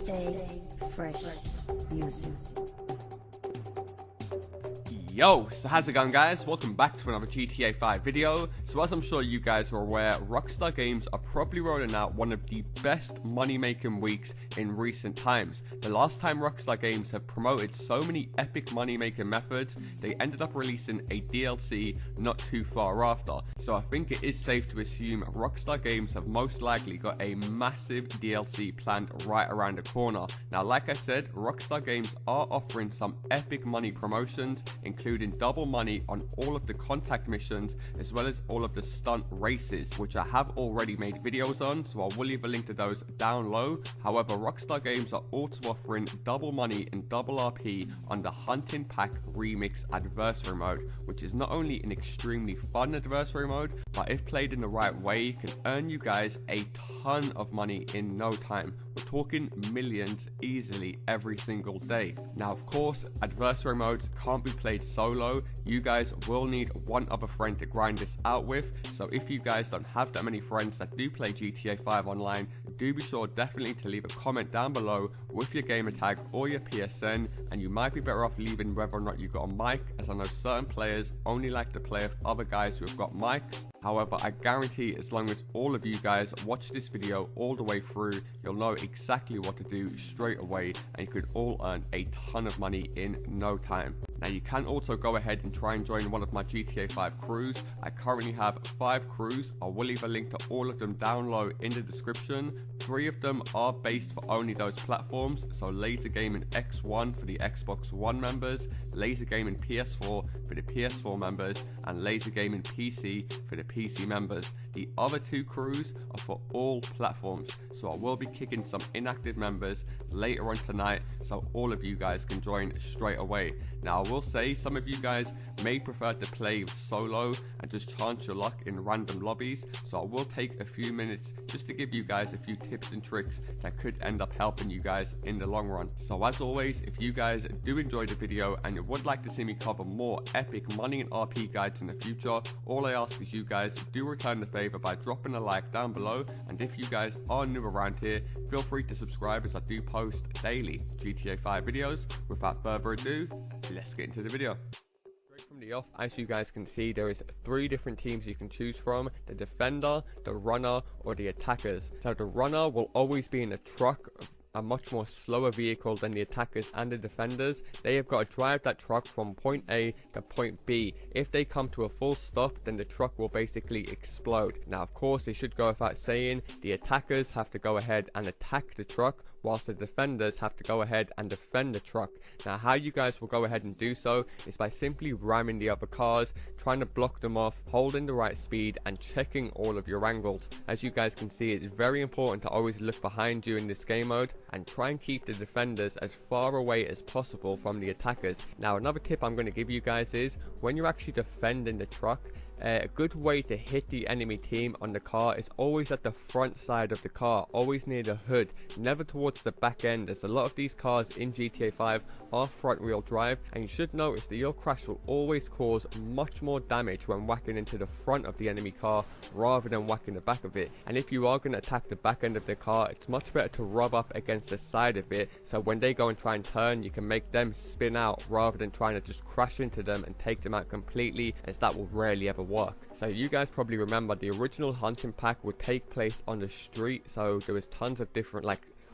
Stay fresh music. Yo, so how's it going, guys? Welcome back to another GTA 5 video. So as I'm sure you guys are aware, Rockstar Games are probably rolling out one of the best money making weeks in recent times. The last time Rockstar Games have promoted so many epic money making methods, they ended up releasing a DLC not too far after. So I think it is safe to assume Rockstar Games have most likely got a massive DLC planned right around the corner. Now, like I said, Rockstar Games are offering some epic money promotions, including double money on all of the contact missions as well as all of the stunt races, which I have already made videos on, so I will leave a link to those down low. However, Rockstar Games are also offering double money and double RP on the Hunting Pack Remix Adversary Mode, which is not only an extremely fun adversary mode, but if played in the right way, can earn you guys a ton of money in no time. We're talking millions easily every single day. Now, of course, adversary modes can't be played solo. You guys will need one other friend to grind this out with. So if you guys don't have that many friends that do play GTA 5 online, do be sure definitely to leave a comment down below with your gamer tag or your PSN, and you might be better off leaving whether or not you got a mic, as I know certain players only like to play with other guys who have got mics. However, I guarantee as long as all of you guys watch this video all the way through, you'll know exactly what to do straight away, and you could all earn a ton of money in no time. Now, you can also go ahead and try and join one of my GTA 5 crews. I currently have 5 crews. I will leave a link to all of them down low in the description. 3 of them are based for only those platforms, so LaazrGaming X1 for the Xbox One members, LaazrGaming PS4 for the PS4 members, and LaazrGaming PC for the PC members. The other 2 crews are for all platforms, so I will be kicking some inactive members later on tonight, so all of you guys can join straight away. Now, I will say some of you guys may prefer to play solo and just chance your luck in random lobbies, so I will take a few minutes just to give you guys a few tips and tricks that could end up helping you guys in the long run. So as always, if you guys do enjoy the video and you would like to see me cover more epic money and RP guides in the future, all I ask is you guys do return the favor by dropping a like down below, and if you guys are new around here, feel free to subscribe as I do post daily GTA 5 videos. Without further ado, let's get into the video. From the off, as you guys can see, there is 3 different teams you can choose from: the defender, the runner, or the attackers. So the runner will always be in a truck, a much more slower vehicle than the attackers and the defenders. They have got to drive that truck from point A to point B. If they come to a full stop, then the truck will basically explode. Now, of course, it should go without saying, the attackers have to go ahead and attack the truck, whilst the defenders have to go ahead and defend the truck. Now, how you guys will go ahead and do so is by simply ramming the other cars, trying to block them off, holding the right speed, and checking all of your angles. As you guys can see, it's very important to always look behind you in this game mode and try and keep the defenders as far away as possible from the attackers. Now, another tip I'm going to give you guys is when you're actually defending the truck, a good way to hit the enemy team on the car is always at the front side of the car, always near the hood, never towards the back end, as a lot of these cars in GTA 5 are front wheel drive, and you should notice that your crash will always cause much more damage when whacking into the front of the enemy car rather than whacking the back of it. And if you are going to attack the back end of the car, it's much better to rub up against the side of it, so when they go and try and turn, you can make them spin out rather than trying to just crash into them and take them out completely, as that will rarely ever work. So you guys probably remember the original hunting pack would take place on the street, so there was tons of different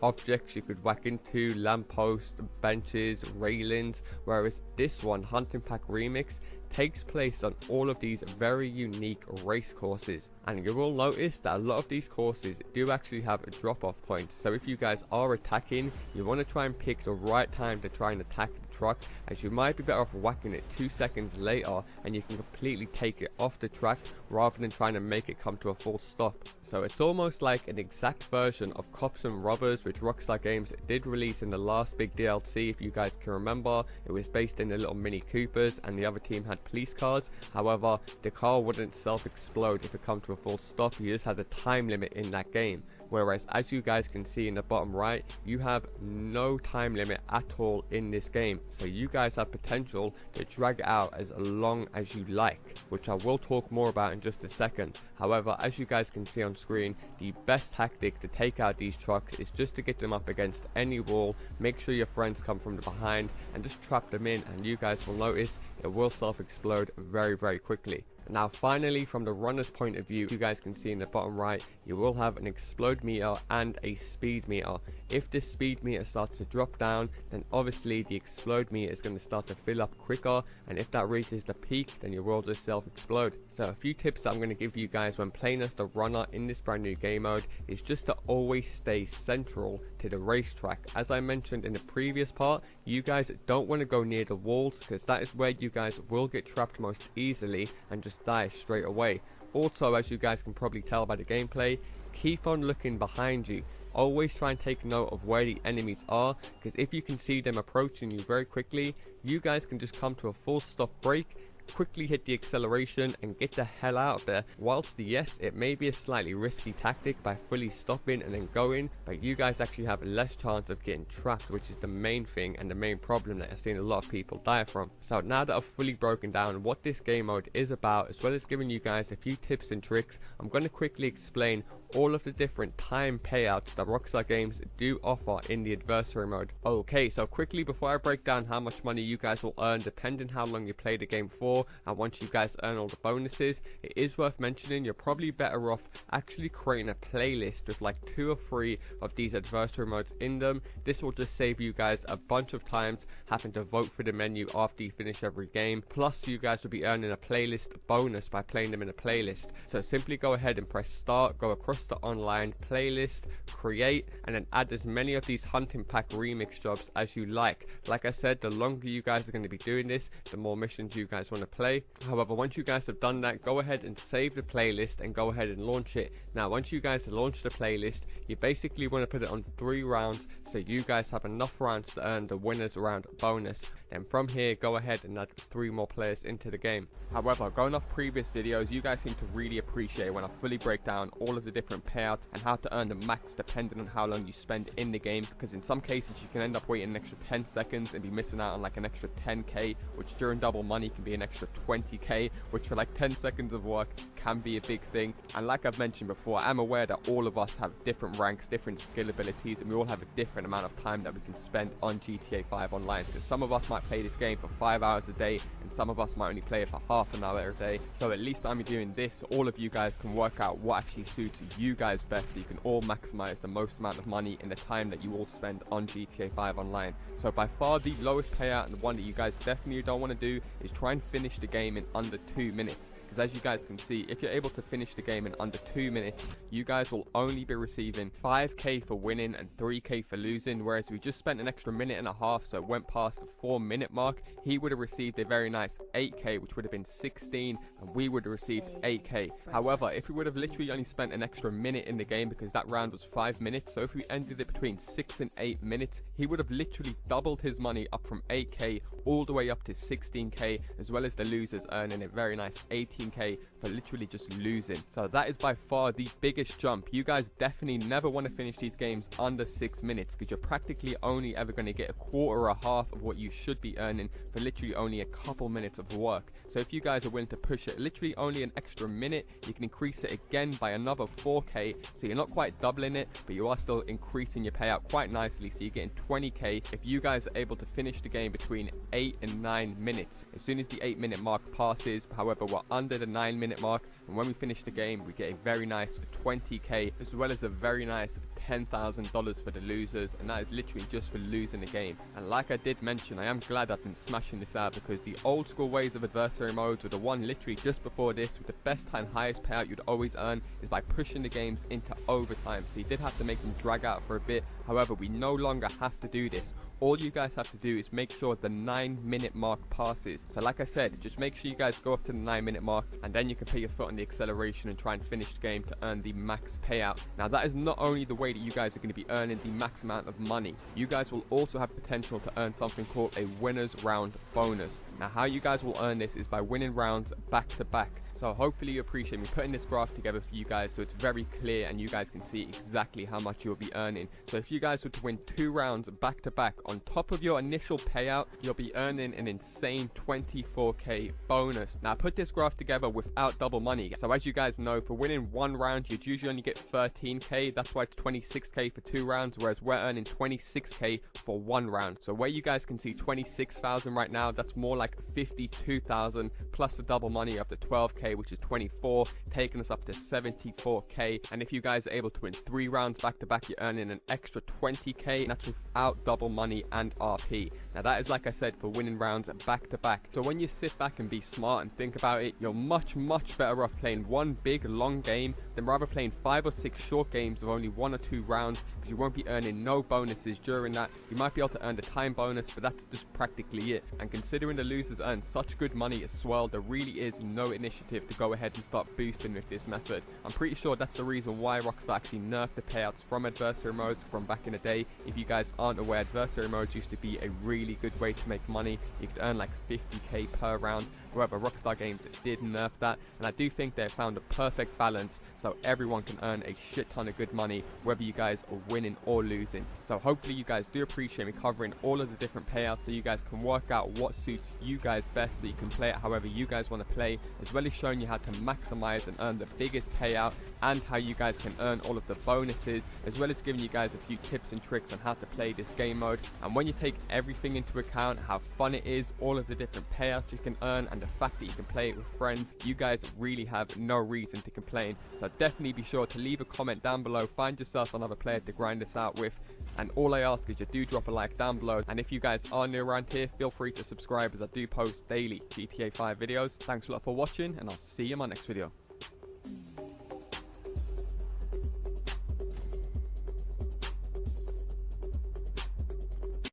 objects you could whack into, lampposts, benches, railings, whereas this one, Hunting Pack Remix, takes place on all of these very unique race courses. And you will notice that a lot of these courses do actually have drop-off points, so if you guys are attacking, you want to try and pick the right time to try and attack the truck, as you might be better off whacking it 2 seconds later and you can completely take it off the track rather than trying to make it come to a full stop. So it's almost like an exact version of Cops and Robbers, which Rockstar Games did release in the last big DLC. If you guys can remember, it was based in the little Mini Coopers and the other team had police cars. However, the car wouldn't self-explode if it come to a full stop. You just had a time limit in that game. whereas as you guys can see in the bottom right, you have no time limit at all in this game. So you guys have potential to drag it out as long as you like, which I will talk more about in just a second. However, as you guys can see on screen, the best tactic to take out these trucks is just to get them up against any wall, make sure your friends come from the behind and just trap them in, and you guys will notice it will self-explode very quickly. Now finally, from the runner's point of view, you guys can see in the bottom right, you will have an explode meter and a speed meter. If this speed meter starts to drop down, then obviously the explode meter is going to start to fill up quicker, and if that reaches the peak, then your world will self explode. So a few tips that I'm going to give you guys when playing as the runner in this brand new game mode is just to always stay central to the racetrack. As I mentioned in the previous part, you guys don't want to go near the walls, because that is where you guys will get trapped most easily and just die straight away. Also, as you guys can probably tell by the gameplay, keep on looking behind you. Always try and take note of where the enemies are, because if you can see them approaching you very quickly, you guys can just come to a full stop brake, quickly hit the acceleration and get the hell out of there. Whilst yes, it may be a slightly risky tactic by fully stopping and then going, but you guys actually have less chance of getting trapped, which is the main thing and the main problem that I've seen a lot of people die from. So now that I've fully broken down what this game mode is about, as well as giving you guys a few tips and tricks, I'm going to quickly explain all of the different time payouts that Rockstar Games do offer in the adversary mode. Okay, so quickly before I break down how much money you guys will earn depending how long you play the game for, and once you guys earn all the bonuses, it is worth mentioning you're probably better off actually creating a playlist with like 2 or 3 of these adversary modes in them. This will just save you guys a bunch of times having to vote for the menu after you finish every game, plus you guys will be earning a playlist bonus by playing them in a playlist. So simply go ahead and press start, go across the online playlist, create, and then add as many of these hunting pack remix jobs as you like. Like I said, the longer you guys are going to be doing this, the more missions you guys want to play. However, once you guys have done that, go ahead and save the playlist and go ahead and launch it. Now once you guys launch the playlist, you basically want to put it on 3 rounds so you guys have enough rounds to earn the winners round bonus. Then from here, go ahead and add 3 more players into the game. However, going off previous videos, you guys seem to really appreciate when I fully break down all of the different payouts and how to earn the max depending on how long you spend in the game, because in some cases you can end up waiting an extra 10 seconds and be missing out on like an extra 10k, which during double money can be an extra 20k, which for like 10 seconds of work can be a big thing. And like I've mentioned before, I'm aware that all of us have different ranks, different skill abilities, and we all have a different amount of time that we can spend on GTA 5 online, because some of us might play this game for 5 hours a day and some of us might only play it for half an hour a day. So at least by me doing this, all of you guys can work out what actually suits you guys best, so you can all maximize the most amount of money in the time that you all spend on GTA 5 online. So by far the lowest payout, and the one that you guys definitely don't want to do, is try and finish the game in under 2 minutes. Because as you guys can see, if you're able to finish the game in under 2 minutes, you guys will only be receiving 5k for winning and 3k for losing, whereas if we just spent an extra minute and a half, so it went past the 4-minute mark, he would have received a very nice 8k, which would have been 16, and we would have received 8k. However, if we would have literally only spent an extra minute in the game, because that round was 5 minutes, so if we ended it between 6 and 8 minutes, he would have literally doubled his money up from 8k all the way up to 16k, as well as the losers earning a very nice 18k for literally just losing. So that is by far the biggest jump. You guys definitely never want to finish these games under 6 minutes, because you're practically only ever going to get a quarter or a half of what you should be earning for literally only a couple minutes of work. So if you guys are willing to push it literally only an extra minute, you can increase it again by another 4k, so you're not quite doubling it, but you are still increasing your payout quite nicely, so you're getting 20k if you guys are able to finish the game between 8 and 9 minutes. As soon as the 8-minute mark passes, however, we're under the 9-minute mark, and when we finish the game, we get a very nice 20k, as well as a very nice $10,000 for the losers, and that is literally just for losing the game. And like I did mention, I am glad I've been smashing this out, because the old school ways of adversary modes, or the one literally just before this with the best and highest payout you'd always earn, is by pushing the games into overtime. So you did have to make them drag out for a bit. However, we no longer have to do this. All you guys have to do is make sure the 9-minute mark passes. So like I said, just make sure you guys go up to the 9-minute mark, and then you can put your foot on the the acceleration and try and finish the game to earn the max payout. Now that is not only the way that you guys are going to be earning the max amount of money, you guys will also have potential to earn something called a winner's round bonus. Now how you guys will earn this is by winning rounds back to back. So hopefully you appreciate me putting this graph together for you guys so it's very clear and you guys can see exactly how much you'll be earning. So if you guys were to win 2 rounds back to back on top of your initial payout, you'll be earning an insane 24k bonus. Now I put this graph together without double money. So as you guys know, for winning 1 round you'd usually only get 13k. That's why it's 26k for 2 rounds, whereas we're earning 26k for 1 round. So where you guys can see 26,000 right now, that's more like 52,000 plus the double money of the 12k, which is 24, taking us up to 74k. And if you guys are able to win 3 rounds back to back, you're earning an extra 20k, and that's without double money and RP. Now that is, like I said, for winning rounds back to back. So when you sit back and be smart and think about it, you're much better off playing one big long game than rather playing 5 or 6 short games of only 1 or 2 rounds, because you won't be earning no bonuses during that. You might be able to earn the time bonus, but that's just practically it. And considering the losers earn such good money as well, there really is no initiative to go ahead and start boosting with this method. I'm pretty sure that's the reason why Rockstar actually nerfed the payouts from adversary modes from back in the day. If you guys aren't aware, adversary modes used to be a really good way to make money. You could earn like 50k per round. However, Rockstar Games did nerf that, and I do think they found a perfect balance so everyone can earn a shit ton of good money, whether you guys are winning or losing. So hopefully you guys do appreciate me covering all of the different payouts so you guys can work out what suits you guys best, so you can play it however you guys want to play, as well as showing you how to maximize and earn the biggest payout, and how you guys can earn all of the bonuses, as well as giving you guys a few tips and tricks on how to play this game mode. And when you take everything into account, how fun it is, all of the different payouts you can earn, and the fact that you can play it with friends, you guys really have no reason to complain. So definitely be sure to leave a comment down below, find yourself another player to grind this out with, and all I ask is you do drop a like down below. And if you guys are new around here, feel free to subscribe, as I do post daily GTA 5 videos. Thanks a lot for watching, and I'll see you in my next video.